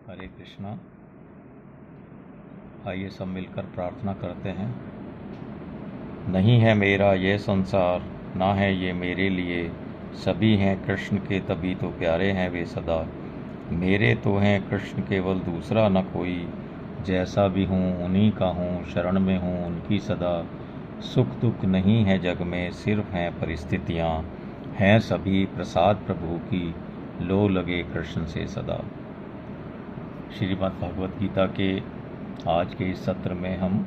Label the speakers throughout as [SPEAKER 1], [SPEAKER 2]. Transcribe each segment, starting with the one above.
[SPEAKER 1] हरे कृष्णा। आइए सब मिलकर प्रार्थना करते हैं। नहीं है मेरा यह संसार, ना है ये मेरे लिए, सभी हैं कृष्ण के तभी तो प्यारे हैं वे सदा। मेरे तो हैं कृष्ण केवल दूसरा न कोई, जैसा भी हूँ उन्हीं का हूँ, शरण में हूँ उनकी सदा। सुख दुख नहीं है जग में, सिर्फ हैं परिस्थितियाँ, हैं सभी प्रसाद प्रभु की, लो लगे कृष्ण से सदा। श्रीमद् भगवत गीता के आज के इस सत्र में हम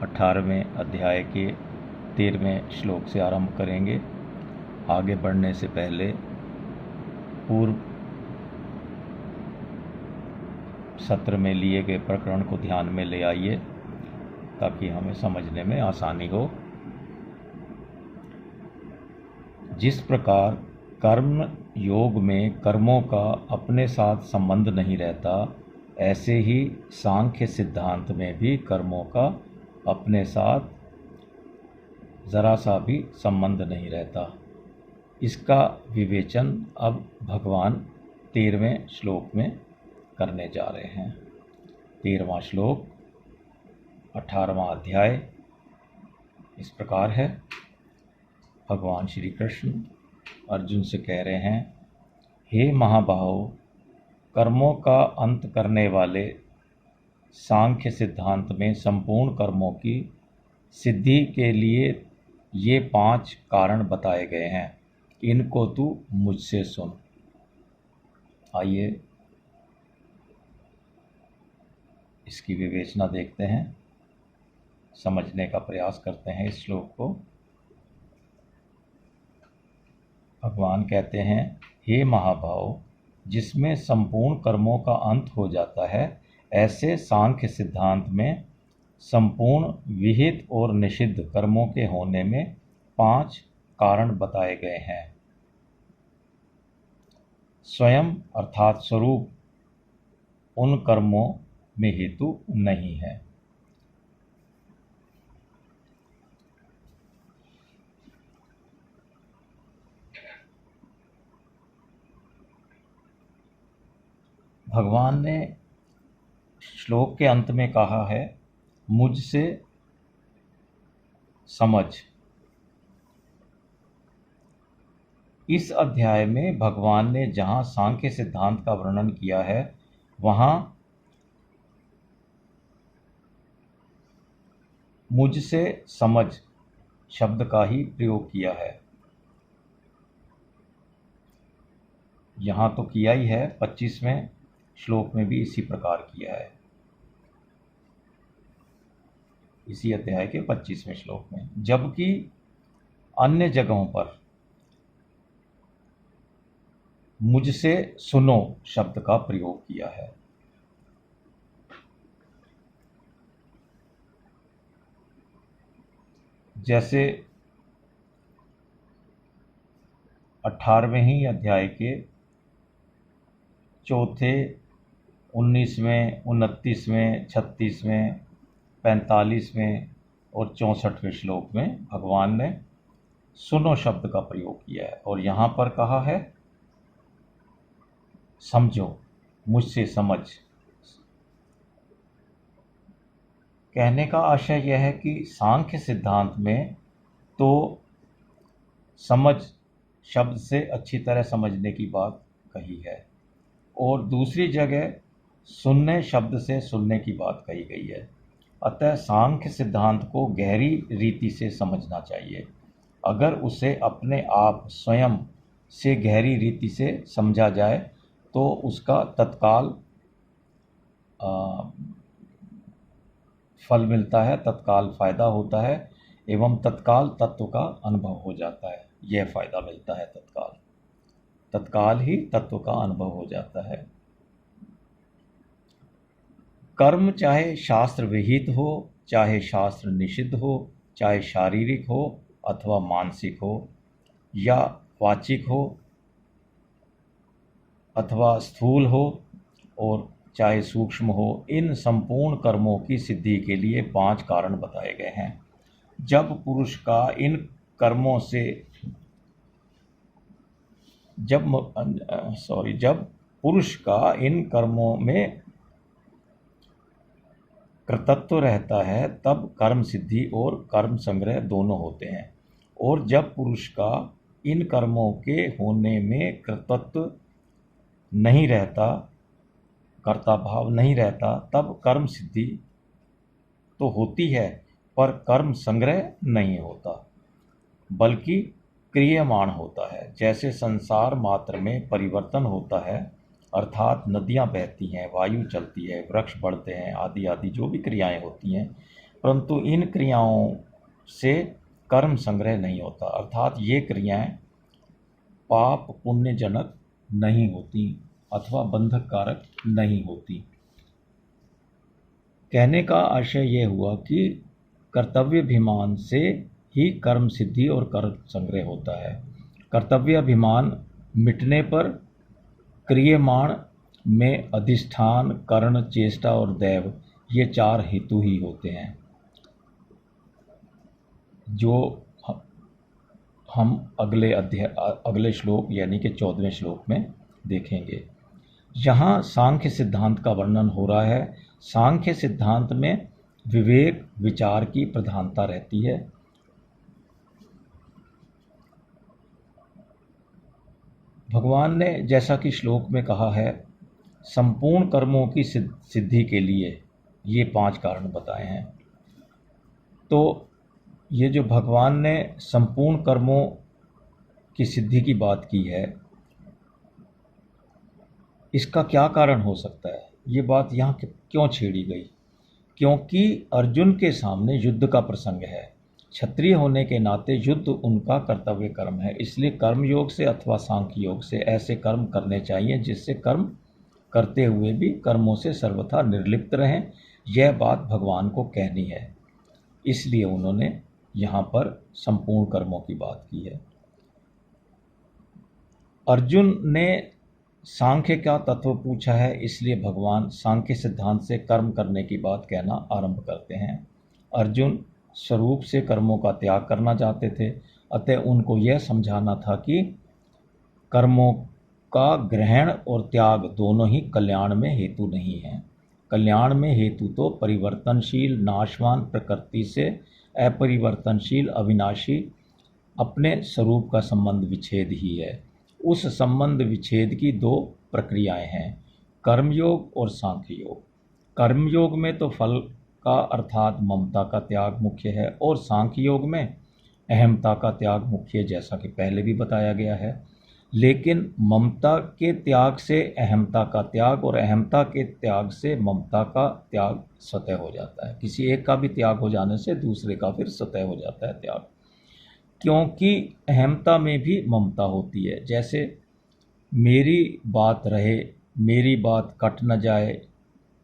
[SPEAKER 1] 18वें अध्याय के 13वें श्लोक से आरंभ करेंगे। आगे बढ़ने से पहले पूर्व सत्र में लिए गए प्रकरण को ध्यान में ले आइए ताकि हमें समझने में आसानी हो। जिस प्रकार कर्म योग में कर्मों का अपने साथ संबंध नहीं रहता, ऐसे ही सांख्य सिद्धांत में भी कर्मों का अपने साथ ज़रा सा भी संबंध नहीं रहता। इसका विवेचन अब भगवान 13वें श्लोक में करने जा रहे हैं। 13वां श्लोक 18वां अध्याय इस प्रकार है। भगवान श्री कृष्ण अर्जुन से कह रहे हैं, हे महाबाहो, कर्मों का अंत करने वाले सांख्य सिद्धांत में संपूर्ण कर्मों की सिद्धि के लिए ये 5 कारण बताए गए हैं, इनको तू मुझसे सुन। आइए इसकी विवेचना देखते हैं, समझने का प्रयास करते हैं इस श्लोक को। भगवान कहते हैं, हे महाभाव, जिसमें संपूर्ण कर्मों का अंत हो जाता है, ऐसे सांख्य सिद्धांत में संपूर्ण विहित और निषिद्ध कर्मों के होने में 5 कारण बताए गए हैं। स्वयं अर्थात स्वरूप उन कर्मों में हेतु नहीं है। भगवान ने श्लोक के अंत में कहा है, मुझसे समझ। इस अध्याय में भगवान ने जहाँ सांख्य सिद्धांत का वर्णन किया है, वहाँ मुझसे समझ शब्द का ही प्रयोग किया है। यहाँ तो किया ही है, 25वें श्लोक में भी इसी प्रकार किया है, इसी अध्याय के 25वें श्लोक में। जबकि अन्य जगहों पर मुझसे सुनो शब्द का प्रयोग किया है। जैसे 18वें ही अध्याय के 4थे, 19वें, 29वें, 36वें, 45वें और 64वें श्लोक में भगवान ने सुनो शब्द का प्रयोग किया है, और यहाँ पर कहा है समझो, मुझसे समझ। कहने का आशय यह है कि सांख्य सिद्धांत में तो समझ शब्द से अच्छी तरह समझने की बात कही है, और दूसरी जगह सुनने शब्द से सुनने की बात कही गई है। अतः सांख्य सिद्धांत को गहरी रीति से समझना चाहिए। अगर उसे अपने आप स्वयं से गहरी रीति से समझा जाए तो उसका तत्काल फल मिलता है, तत्काल फायदा होता है, एवं तत्काल तत्व का अनुभव हो जाता है। यह फायदा मिलता है, तत्काल ही तत्व का अनुभव हो जाता है। कर्म चाहे शास्त्र विहित हो, चाहे शास्त्र निषिद्ध हो, चाहे शारीरिक हो अथवा मानसिक हो, या वाचिक हो अथवा स्थूल हो, और चाहे सूक्ष्म हो, इन संपूर्ण कर्मों की सिद्धि के लिए 5 कारण बताए गए हैं। जब पुरुष का इन कर्मों से जब पुरुष का इन कर्मों में कृतत्व रहता है तब कर्म सिद्धि और कर्म संग्रह दोनों होते हैं। और जब पुरुष का इन कर्मों के होने में कृतत्व नहीं रहता, कर्ता भाव नहीं रहता, तब कर्म सिद्धि तो होती है पर कर्म संग्रह नहीं होता, बल्कि क्रियमाण होता है। जैसे संसार मात्र में परिवर्तन होता है, अर्थात नदियाँ बहती हैं, वायु चलती है, वृक्ष बढ़ते हैं, आदि आदि जो भी क्रियाएं होती हैं, परंतु इन क्रियाओं से कर्म संग्रह नहीं होता, अर्थात ये क्रियाएं पाप पुण्यजनक नहीं होती अथवा बंधक कारक नहीं होती। कहने का आशय यह हुआ कि कर्तव्याभिमान से ही कर्म सिद्धि और कर्म संग्रह होता है। कर्तव्याभिमान मिटने पर क्रियमाण में अधिष्ठान, कर्ण, चेष्टा और दैव ये चार हेतु ही होते हैं, जो हम अगले श्लोक यानी कि 14वें श्लोक में देखेंगे। यहाँ सांख्य सिद्धांत का वर्णन हो रहा है। सांख्य सिद्धांत में विवेक विचार की प्रधानता रहती है। भगवान ने जैसा कि श्लोक में कहा है, संपूर्ण कर्मों की सिद्धि के लिए ये 5 कारण बताए हैं। तो ये जो भगवान ने संपूर्ण कर्मों की सिद्धि की बात की है, इसका क्या कारण हो सकता है? ये बात यहाँ क्यों छेड़ी गई? क्योंकि अर्जुन के सामने युद्ध का प्रसंग है। क्षत्रिय होने के नाते युद्ध उनका कर्तव्य कर्म है, इसलिए कर्म योग से अथवा सांख्य योग से ऐसे कर्म करने चाहिए जिससे कर्म करते हुए भी कर्मों से सर्वथा निर्लिप्त रहें। यह बात भगवान को कहनी है, इसलिए उन्होंने यहाँ पर संपूर्ण कर्मों की बात की है। अर्जुन ने सांख्य का तत्व पूछा है, इसलिए भगवान सांख्य सिद्धांत से कर्म करने की बात कहना आरंभ करते हैं। अर्जुन स्वरूप से कर्मों का त्याग करना चाहते थे, अतः उनको यह समझाना था कि कर्मों का ग्रहण और त्याग दोनों ही कल्याण में हेतु नहीं हैं। कल्याण में हेतु तो परिवर्तनशील नाशवान प्रकृति से अपरिवर्तनशील अविनाशी अपने स्वरूप का संबंध विच्छेद ही है। उस संबंध विच्छेद की 2 प्रक्रियाएं हैं, कर्मयोग और सांख्य योग। कर्मयोग में तो फल का अर्थात ममता का त्याग मुख्य है और सांख्य योग में अहमता का त्याग मुख्य है, जैसा कि पहले भी बताया गया है। लेकिन ममता के त्याग से अहमता का त्याग और अहमता के त्याग से ममता का त्याग स्वतः हो जाता है। किसी एक का भी त्याग हो जाने से दूसरे का फिर स्वतः हो जाता है त्याग, क्योंकि अहमता में भी ममता होती है। जैसे मेरी बात रहे, मेरी बात कट न जाए,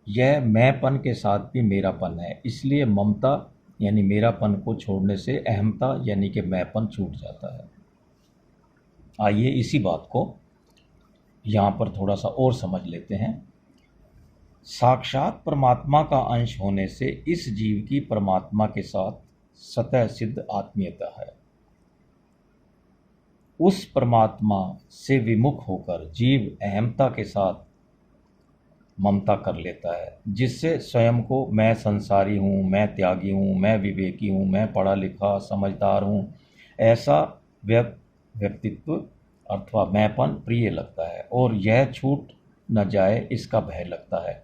[SPEAKER 1] यह मैंपन के साथ भी मेरापन है, इसलिए ममता यानी मेरापन को छोड़ने से अहमता यानी कि मैंपन छूट जाता है। आइए इसी बात को यहाँ पर थोड़ा सा और समझ लेते हैं। साक्षात परमात्मा का अंश होने से इस जीव की परमात्मा के साथ स्वतः सिद्ध आत्मीयता है। उस परमात्मा से विमुख होकर जीव अहमता के साथ ममता कर लेता है, जिससे स्वयं को मैं संसारी हूँ, मैं त्यागी हूँ, मैं विवेकी हूँ, मैं पढ़ा लिखा समझदार हूँ, ऐसा व्यक्तित्व अथवा मैंपन प्रिय लगता है और यह छूट न जाए इसका भय लगता है।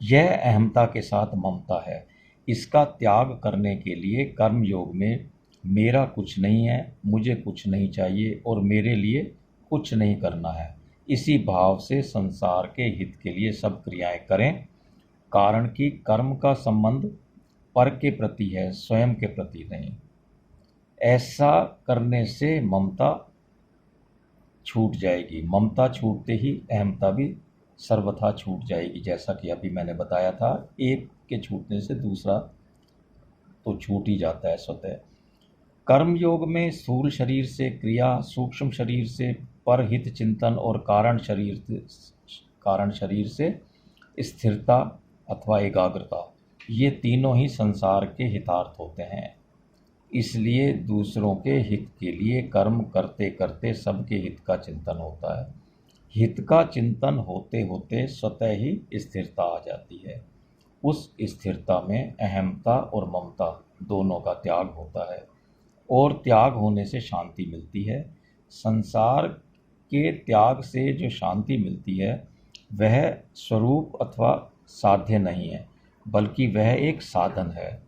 [SPEAKER 1] यह अहमता के साथ ममता है। इसका त्याग करने के लिए कर्म योग में मेरा कुछ नहीं है, मुझे कुछ नहीं चाहिए और मेरे लिए कुछ नहीं करना है, इसी भाव से संसार के हित के लिए सब क्रियाएं करें, कारण कि कर्म का संबंध पर के प्रति है, स्वयं के प्रति नहीं। ऐसा करने से ममता छूट जाएगी। ममता छूटते ही अहमता भी सर्वथा छूट जाएगी, जैसा कि अभी मैंने बताया था, एक के छूटने से दूसरा तो छूट ही जाता है स्वतः। कर्म योग में स्थूल शरीर से क्रिया, सूक्ष्म शरीर से परहित चिंतन और कारण शरीर से स्थिरता अथवा एकाग्रता, ये तीनों ही संसार के हितार्थ होते हैं। इसलिए दूसरों के हित के लिए कर्म करते करते सबके हित का चिंतन होता है। हित का चिंतन होते होते स्वतः ही स्थिरता आ जाती है। उस स्थिरता में अहमता और ममता दोनों का त्याग होता है और त्याग होने से शांति मिलती है। संसार के त्याग से जो शांति मिलती है वह स्वरूप अथवा साध्य नहीं है, बल्कि वह एक साधन है।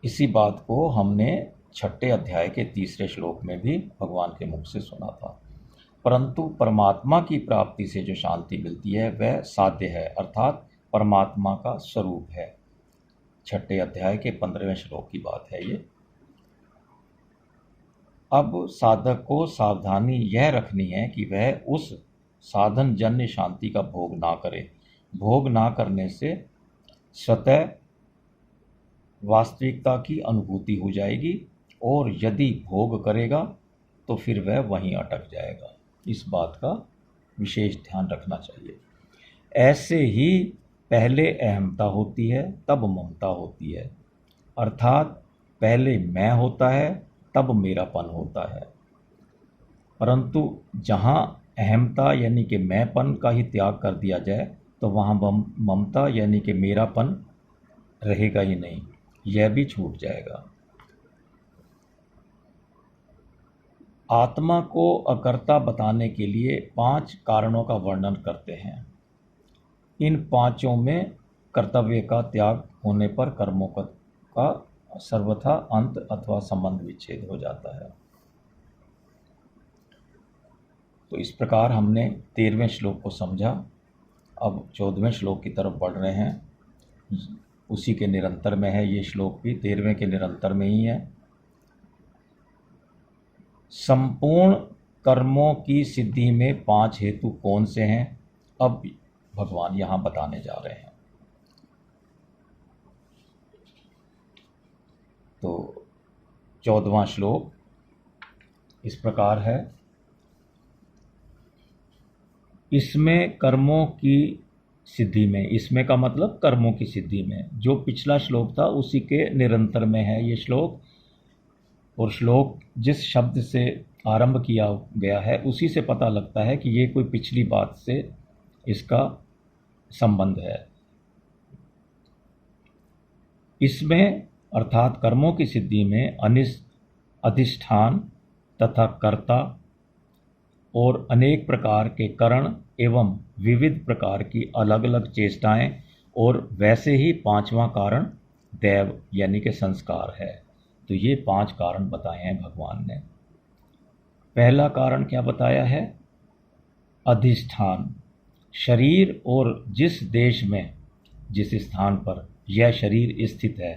[SPEAKER 1] इसी बात को हमने 6 अध्याय के 3 श्लोक में भी भगवान के मुख से सुना था। परंतु परमात्मा की प्राप्ति से जो शांति मिलती है वह साध्य है, अर्थात परमात्मा का स्वरूप है। 6 अध्याय के 15वें श्लोक की बात है ये। अब साधक को सावधानी यह रखनी है कि वह उस साधन जन्य शांति का भोग ना करे। भोग ना करने से स्वतः वास्तविकता की अनुभूति हो जाएगी और यदि भोग करेगा तो फिर वह वहीं अटक जाएगा। इस बात का विशेष ध्यान रखना चाहिए। ऐसे ही पहले अहमता होती है तब ममता होती है, अर्थात पहले मैं होता है तब मेरापन होता है। परंतु जहाँ अहमता यानी कि मैंपन का ही त्याग कर दिया जाए तो वहाँ ममता यानी कि मेरापन रहेगा ही नहीं, यह भी छूट जाएगा। आत्मा को अकर्ता बताने के लिए 5 कारणों का वर्णन करते हैं। इन 5 में कर्तव्य का त्याग होने पर कर्मों का सर्वथा अंत अथवा संबंध विच्छेद हो जाता है। तो इस प्रकार हमने 13वें श्लोक को समझा। अब 14वें श्लोक की तरफ बढ़ रहे हैं। उसी के निरंतर में है ये श्लोक भी, 13वें के निरंतर में ही है। संपूर्ण कर्मों की सिद्धि में 5 हेतु कौन से हैं, अब भगवान यहाँ बताने जा रहे हैं। तो 14वां श्लोक इस प्रकार है। इसमें कर्मों की सिद्धि में, इसमें का मतलब कर्मों की सिद्धि में, जो पिछला श्लोक था उसी के निरंतर में है ये श्लोक। और श्लोक जिस शब्द से आरंभ किया गया है उसी से पता लगता है कि ये कोई पिछली बात से इसका संबंध है। इसमें अर्थात कर्मों की सिद्धि में अधिष्ठान तथा कर्ता और अनेक प्रकार के करण एवं विविध प्रकार की अलग अलग चेष्टाएं और वैसे ही 5वां कारण दैव यानी कि संस्कार है। तो ये 5 कारण बताए हैं भगवान ने। पहला कारण क्या बताया है? अधिष्ठान। शरीर और जिस देश में, जिस स्थान पर यह शरीर स्थित है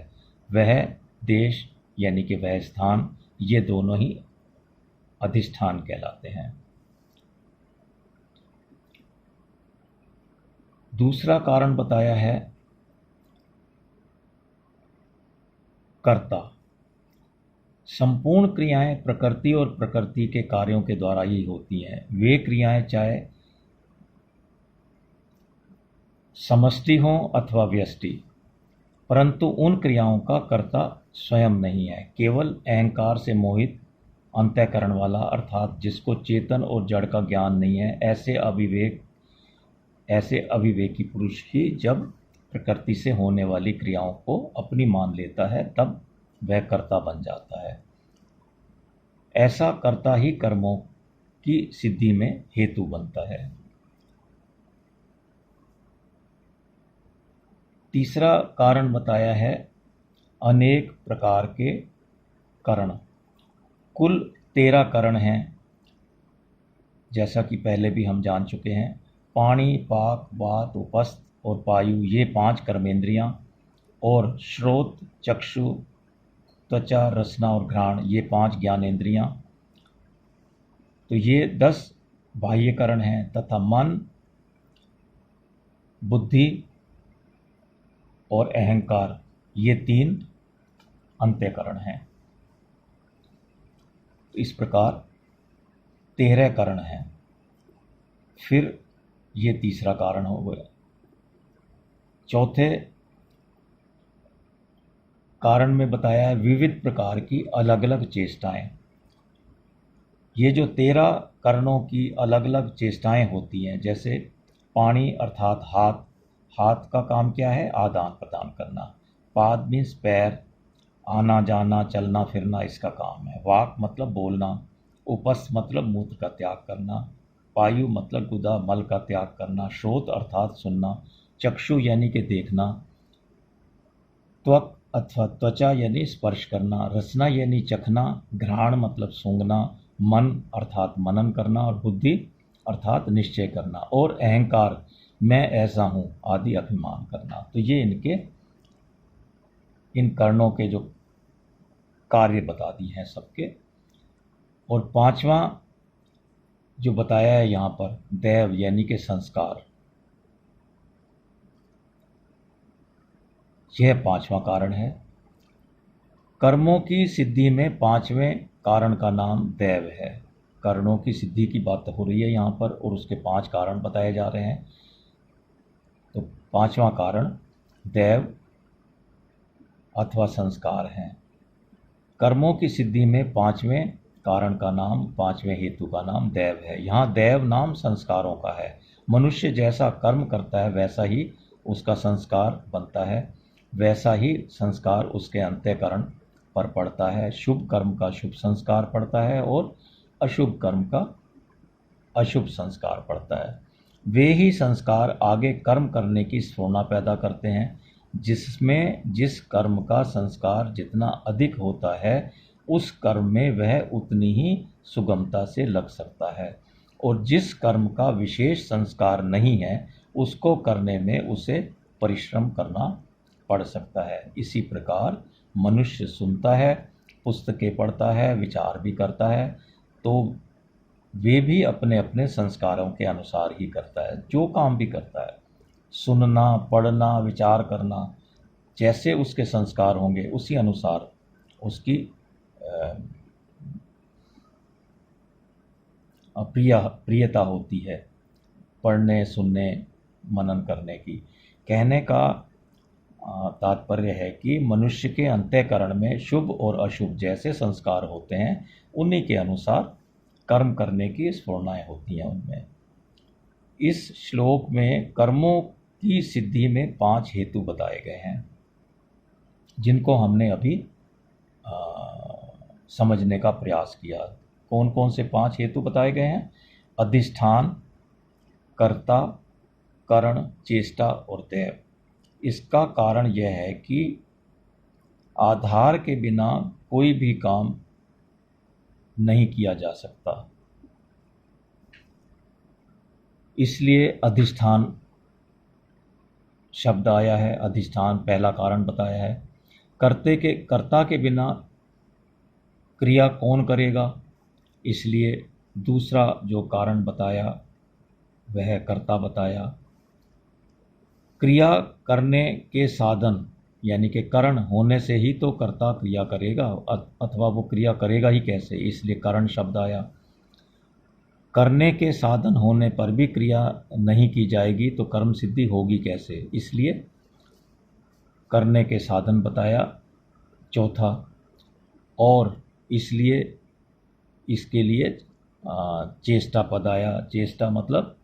[SPEAKER 1] वह देश यानी कि वह स्थान, ये दोनों ही अधिष्ठान कहलाते हैं। दूसरा कारण बताया है कर्ता। संपूर्ण क्रियाएं प्रकृति और प्रकृति के कार्यों के द्वारा ही होती हैं। वे क्रियाएं चाहे समष्टि हों अथवा व्यष्टि, परंतु उन क्रियाओं का कर्ता स्वयं नहीं है। केवल अहंकार से मोहित अंतःकरण वाला, अर्थात जिसको चेतन और जड़ का ज्ञान नहीं है, ऐसे अविवेकी पुरुष ही जब प्रकृति से होने वाली क्रियाओं को अपनी मान लेता है तब वह कर्ता बन जाता है। ऐसा कर्ता ही कर्मों की सिद्धि में हेतु बनता है। तीसरा कारण बताया है अनेक प्रकार के करण। कुल 13 करण हैं, जैसा कि पहले भी हम जान चुके हैं। पाणी, पाक, वात, उपस्थ और वायु, ये 5 कर्मेंद्रियां, और श्रोत, चक्षु, त्वचा, रसना और घ्राण, ये 5 ज्ञानेंद्रियां। तो ये 10 बाह्यकरण हैं तथा मन, बुद्धि और अहंकार, ये 3 अंतःकरण हैं। तो इस प्रकार 13 करण हैं। फिर ये तीसरा कारण हो गया। चौथे कारण में बताया है विविध प्रकार की अलग अलग चेष्टाएं। ये जो 13 कर्णों की अलग अलग चेष्टाएं होती हैं, जैसे पाणी अर्थात हाथ, हाथ का काम क्या है? आदान प्रदान करना। पाद मीन्स पैर, आना जाना चलना फिरना इसका काम है। वाक मतलब बोलना। उपस्थ मतलब मूत्र का त्याग करना। पायु मतलब गुदा मल का त्याग करना। श्रोत अर्थात सुनना। चक्षु यानी कि देखना। त्वक अथवा त्वचा यानी स्पर्श करना। रसना यानी चखना। घ्राण मतलब सूंघना। मन अर्थात मनन करना। और बुद्धि अर्थात निश्चय करना। और अहंकार, मैं ऐसा हूँ आदि अभिमान करना। तो ये इनके इन कर्णों के जो कार्य बता दी हैं सबके। और पांचवा जो बताया है यहाँ पर, दैव यानी कि संस्कार, यह पांचवा कारण है। कर्मों की सिद्धि में पांचवें कारण का नाम दैव है। कर्णों की सिद्धि की बात हो रही है यहाँ पर और उसके 5 कारण बताए जा रहे हैं। तो पांचवा कारण दैव अथवा संस्कार हैं। कर्मों की सिद्धि में पांचवें कारण का नाम, पांचवें हेतु का नाम दैव है। यहाँ दैव नाम संस्कारों का है। मनुष्य जैसा कर्म करता है वैसा ही उसका संस्कार बनता है, वैसा ही संस्कार उसके अंतःकरण पर पड़ता है। शुभ कर्म का शुभ संस्कार पड़ता है और अशुभ कर्म का अशुभ संस्कार पड़ता है। वे ही संस्कार आगे कर्म करने की स्फूर्णा पैदा करते हैं। जिसमें जिस कर्म का संस्कार जितना अधिक होता है उस कर्म में वह उतनी ही सुगमता से लग सकता है, और जिस कर्म का विशेष संस्कार नहीं है उसको करने में उसे परिश्रम करना पड़ सकता है। इसी प्रकार मनुष्य सुनता है, पुस्तकें पढ़ता है, विचार भी करता है, तो वे भी अपने अपने संस्कारों के अनुसार ही करता है। जो काम भी करता है, सुनना, पढ़ना, विचार करना, जैसे उसके संस्कार होंगे उसी अनुसार उसकी प्रियता होती है पढ़ने, सुनने, मनन करने की। कहने का तात्पर्य है कि मनुष्य के अंतःकरण में शुभ और अशुभ जैसे संस्कार होते हैं उन्हीं के अनुसार कर्म करने की स्फूर्णाएं होती हैं उनमें। इस श्लोक में कर्मों की सिद्धि में 5 हेतु बताए गए हैं जिनको हमने अभी समझने का प्रयास किया। कौन कौन से 5 हेतु बताए गए हैं? अधिष्ठान, कर्ता, करण, चेष्टा और दैव। इसका कारण यह है कि आधार के बिना कोई भी काम नहीं किया जा सकता, इसलिए अधिष्ठान शब्द आया है। अधिष्ठान पहला कारण बताया है। कर्ता के बिना क्रिया कौन करेगा, इसलिए दूसरा जो कारण बताया वह कर्ता बताया। क्रिया करने के साधन यानी कि करण होने से ही तो कर्ता क्रिया करेगा, अथवा वो क्रिया करेगा ही कैसे, इसलिए करण शब्द आया। करने के साधन होने पर भी क्रिया नहीं की जाएगी तो कर्म सिद्धि होगी कैसे, इसलिए करने के साधन बताया चौथा। और इसलिए इसके लिए चेष्टा पद आया। चेष्टा मतलब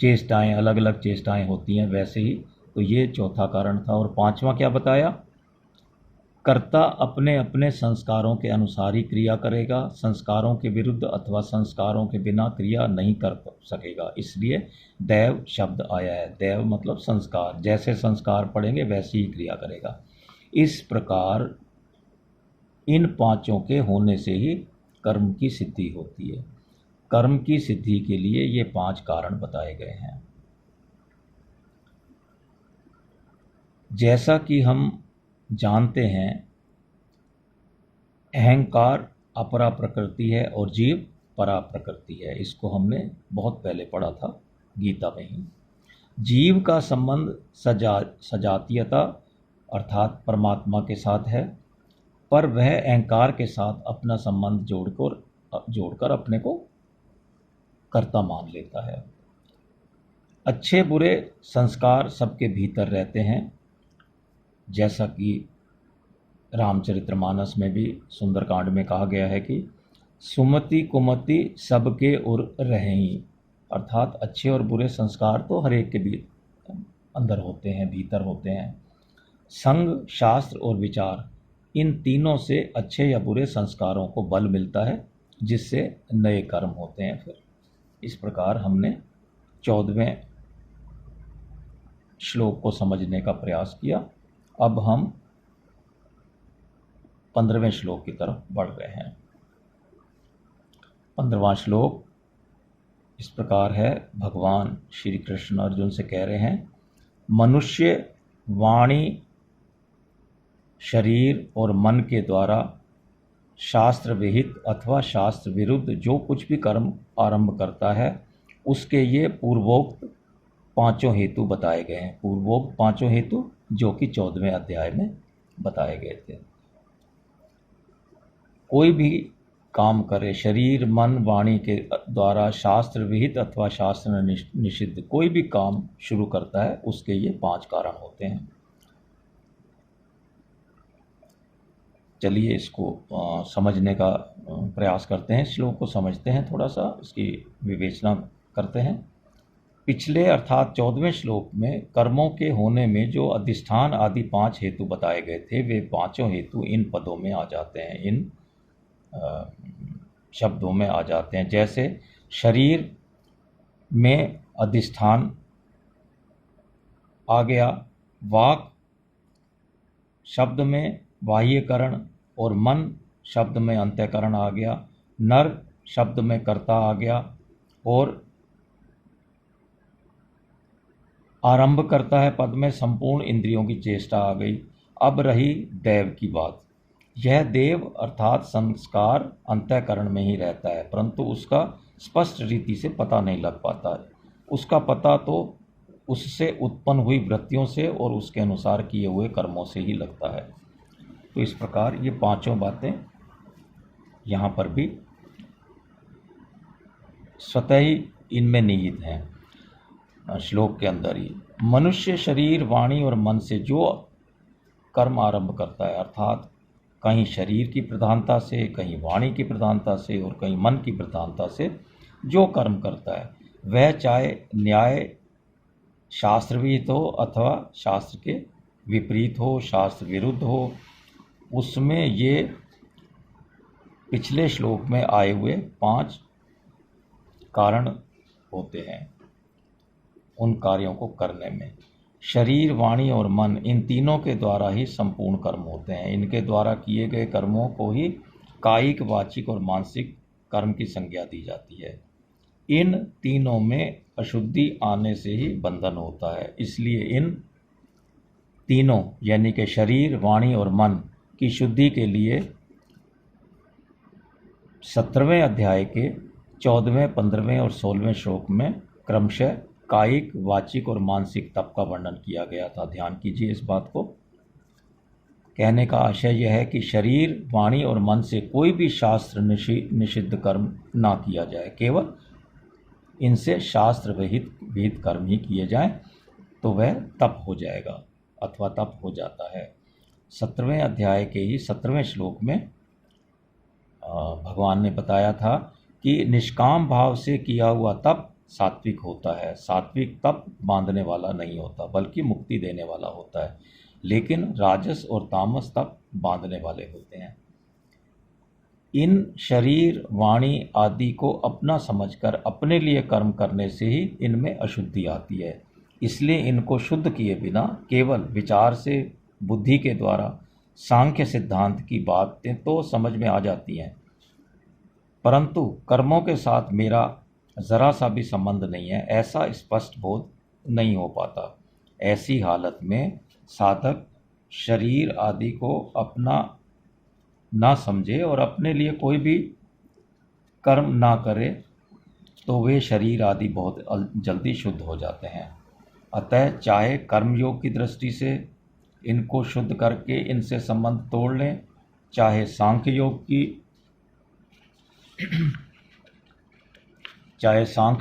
[SPEAKER 1] चेष्टाएं, अलग अलग चेष्टाएं होती हैं वैसे ही, तो ये चौथा कारण था। और पांचवा क्या बताया? कर्ता अपने अपने संस्कारों के अनुसार ही क्रिया करेगा, संस्कारों के विरुद्ध अथवा संस्कारों के बिना क्रिया नहीं कर सकेगा, इसलिए दैव शब्द आया है। दैव मतलब संस्कार, जैसे संस्कार पड़ेंगे वैसी ही क्रिया करेगा। इस प्रकार इन पांचों के होने से ही कर्म की सिद्धि होती है। कर्म की सिद्धि के लिए ये 5 कारण बताए गए हैं। जैसा कि हम जानते हैं, अहंकार अपरा प्रकृति है और जीव परा प्रकृति है। इसको हमने बहुत पहले पढ़ा था गीता में ही। जीव का संबंध सजातीयता अर्थात परमात्मा के साथ है, पर वह अहंकार के साथ अपना संबंध जोड़कर अपने को कर्ता मान लेता है। अच्छे बुरे संस्कार सबके भीतर रहते हैं, जैसा कि रामचरितमानस में भी सुंदरकांड में कहा गया है कि सुमति कुमति सबके उर रहें, अर्थात अच्छे और बुरे संस्कार तो हर एक के भी अंदर होते हैं, भीतर होते हैं। संग, शास्त्र और विचार, इन तीनों से अच्छे या बुरे संस्कारों को बल मिलता है, जिससे नए कर्म होते हैं। फिर इस प्रकार हमने 14वें श्लोक को समझने का प्रयास किया। अब हम 15वें श्लोक की तरफ बढ़ रहे हैं। 15वां श्लोक इस प्रकार है। भगवान श्री कृष्ण अर्जुन से कह रहे हैं, मनुष्य वाणी, शरीर और मन के द्वारा शास्त्र विहित अथवा शास्त्र विरुद्ध जो कुछ भी कर्म आरंभ करता है, उसके ये पूर्वोक्त 5 हेतु बताए गए हैं। पूर्वोक्त 5 हेतु जो कि 14वें अध्याय में बताए गए थे। कोई भी काम करे, शरीर मन वाणी के द्वारा शास्त्र विहित अथवा शास्त्र निषिद्ध कोई भी काम शुरू करता है, उसके ये 5 कारण होते हैं। चलिए इसको समझने का प्रयास करते हैं। श्लोक को समझते हैं, थोड़ा सा इसकी विवेचना करते हैं। पिछले अर्थात 14वें श्लोक में कर्मों के होने में जो अधिष्ठान आदि 5 हेतु बताए गए थे, वे 5 हेतु इन पदों में आ जाते हैं, इन शब्दों में आ जाते हैं। जैसे शरीर में अधिष्ठान आ गया, वाक शब्द में बाह्यकरण और मन शब्द में अंतःकरण आ गया, नर शब्द में कर्ता आ गया और आरंभ करता है पद में संपूर्ण इंद्रियों की चेष्टा आ गई। अब रही देव की बात। यह देव अर्थात संस्कार अंतःकरण में ही रहता है, परंतु उसका स्पष्ट रीति से पता नहीं लग पाता है। उसका पता तो उससे उत्पन्न हुई वृत्तियों से और उसके अनुसार किए हुए कर्मों से ही लगता है। तो इस प्रकार ये 5 बातें यहाँ पर भी स्वतः ही इनमें निहित हैं, श्लोक के अंदर ही। मनुष्य शरीर वाणी और मन से जो कर्म आरंभ करता है, अर्थात कहीं शरीर की प्रधानता से, कहीं वाणी की प्रधानता से और कहीं मन की प्रधानता से जो कर्म करता है, वह चाहे न्याय शास्त्र विहित हो अथवा शास्त्र के विपरीत हो, शास्त्र विरुद्ध हो, उसमें ये पिछले श्लोक में आए हुए 5 कारण होते हैं उन कार्यों को करने में। शरीर वाणी और मन, इन तीनों के द्वारा ही संपूर्ण कर्म होते हैं। इनके द्वारा किए गए कर्मों को ही कायिक, वाचिक और मानसिक कर्म की संज्ञा दी जाती है। इन तीनों में अशुद्धि आने से ही बंधन होता है। इसलिए इन तीनों यानी कि शरीर वाणी और मन की शुद्धि के लिए 17वें अध्याय के 14वें, 15वें और 16वें श्लोक में क्रमशः कायिक, वाचिक और मानसिक तप का वर्णन किया गया था। ध्यान कीजिए इस बात को। कहने का आशय यह है कि शरीर वाणी और मन से कोई भी शास्त्र निषिद्ध कर्म ना किया जाए, केवल इनसे शास्त्र विहित कर्म ही किए जाएं, तो वह तप हो जाएगा अथवा तप हो जाता है। 17वें अध्याय के ही 17वें श्लोक में भगवान ने बताया था कि निष्काम भाव से किया हुआ तप सात्विक होता है। सात्विक तप बांधने वाला नहीं होता, बल्कि मुक्ति देने वाला होता है, लेकिन राजस और तामस तप बांधने वाले होते हैं। इन शरीर वाणी आदि को अपना समझकर अपने लिए कर्म करने से ही इनमें अशुद्धि आती है। इसलिए इनको शुद्ध किए बिना केवल विचार से, बुद्धि के द्वारा सांख्य सिद्धांत की बातें तो समझ में आ जाती हैं, परंतु कर्मों के साथ मेरा ज़रा सा भी संबंध नहीं है, ऐसा स्पष्ट बोध नहीं हो पाता। ऐसी हालत में साधक शरीर आदि को अपना ना समझे और अपने लिए कोई भी कर्म ना करे, तो वे शरीर आदि बहुत जल्दी शुद्ध हो जाते हैं। अतः चाहे कर्मयोग की दृष्टि से इनको शुद्ध करके इनसे संबंध तोड़ लें, चाहे सांख्य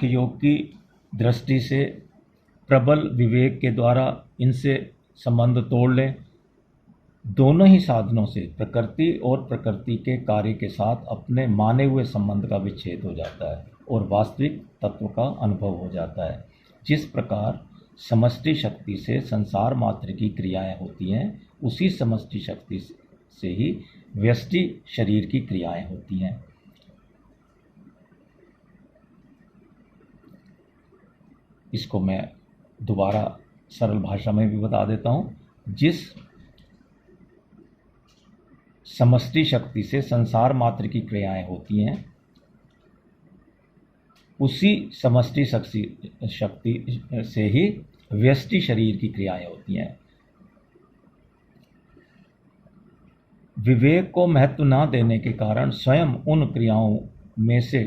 [SPEAKER 1] योग की दृष्टि से प्रबल विवेक के द्वारा इनसे संबंध तोड़ लें, दोनों ही साधनों से प्रकृति और प्रकृति के कार्य के साथ अपने माने हुए संबंध का विच्छेद हो जाता है और वास्तविक तत्व का अनुभव हो जाता है। जिस प्रकार समष्टि शक्ति से संसार मात्र की क्रियाएं होती हैं, उसी समष्टि शक्ति से ही व्यष्टि शरीर की क्रियाएं होती हैं। इसको मैं दोबारा सरल भाषा में भी बता देता हूँ। जिस समष्टि शक्ति से संसार मात्र की क्रियाएं होती हैं, उसी समष्टि शक्ति से ही व्यष्टि शरीर की क्रियाएं होती हैं। विवेक को महत्व न देने के कारण स्वयं उन क्रियाओं में से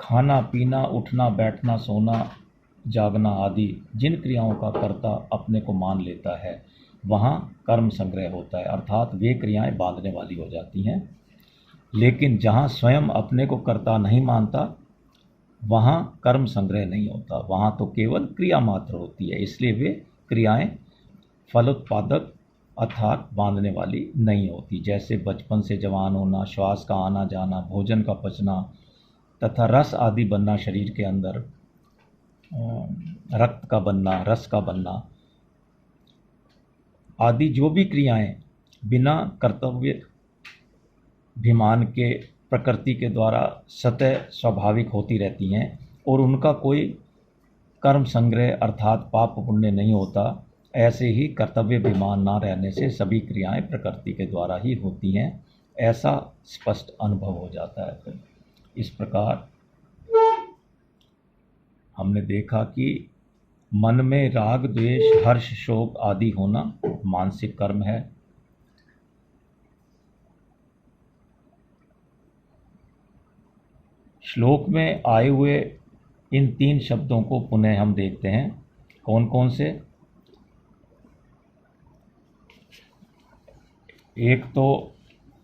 [SPEAKER 1] खाना पीना, उठना बैठना, सोना जागना आदि जिन क्रियाओं का कर्ता अपने को मान लेता है, वहाँ कर्म संग्रह होता है, अर्थात वे क्रियाएं बांधने वाली हो जाती हैं। लेकिन जहाँ स्वयं अपने को कर्ता नहीं मानता, वहाँ कर्म संग्रह नहीं होता, वहाँ तो केवल क्रिया मात्र होती है। इसलिए वे क्रियाएं फलोत्पादक अर्थात बांधने वाली नहीं होती। जैसे बचपन से जवान होना, श्वास का आना जाना, भोजन का पचना तथा रस आदि बनना, शरीर के अंदर रक्त का बनना, रस का बनना आदि जो भी क्रियाएं बिना कर्तव्य अभिमान के प्रकृति के द्वारा स्वतः स्वाभाविक होती रहती हैं और उनका कोई कर्म संग्रह अर्थात पाप पुण्य नहीं होता, ऐसे ही कर्तव्य अभिमान न रहने से सभी क्रियाएं प्रकृति के द्वारा ही होती हैं, ऐसा स्पष्ट अनुभव हो जाता है। फिर इस प्रकार हमने देखा कि मन में राग द्वेष हर्ष शोक आदि होना मानसिक कर्म है। श्लोक में आए हुए इन 3 शब्दों को पुनः हम देखते हैं। कौन कौन से? एक तो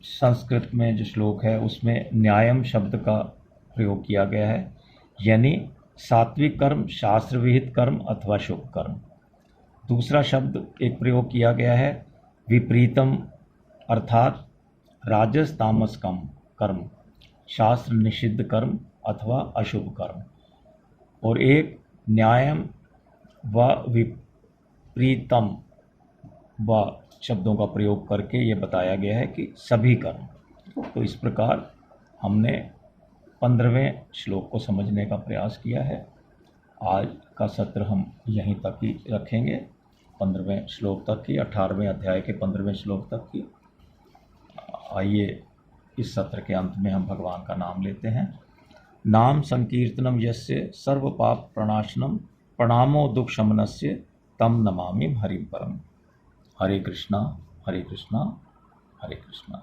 [SPEAKER 1] संस्कृत में जो श्लोक है उसमें न्यायम शब्द का प्रयोग किया गया है, यानी सात्विक कर्म, शास्त्र विहित कर्म अथवा शुभ कर्म। दूसरा शब्द एक प्रयोग किया गया है विपरीतम, अर्थात राजस तामस कर्म, शास्त्र निषिद्ध कर्म अथवा अशुभ कर्म। और एक न्यायम व विपरीतम व शब्दों का प्रयोग करके ये बताया गया है कि सभी कर्म। तो इस प्रकार हमने 15वें श्लोक को समझने का प्रयास किया है। आज का सत्र हम यहीं तक ही रखेंगे, 15वें श्लोक तक की, 18वें अध्याय के 15वें श्लोक तक की। आइए इस सत्र के अंत में हम भगवान का नाम लेते हैं। नाम संकीर्तनम यस्य सर्व पाप प्रणाशनम प्रणामो दुख शमनस्य तम नमामि हरिं परम। हरे कृष्णा हरे कृष्णा हरे कृष्णा।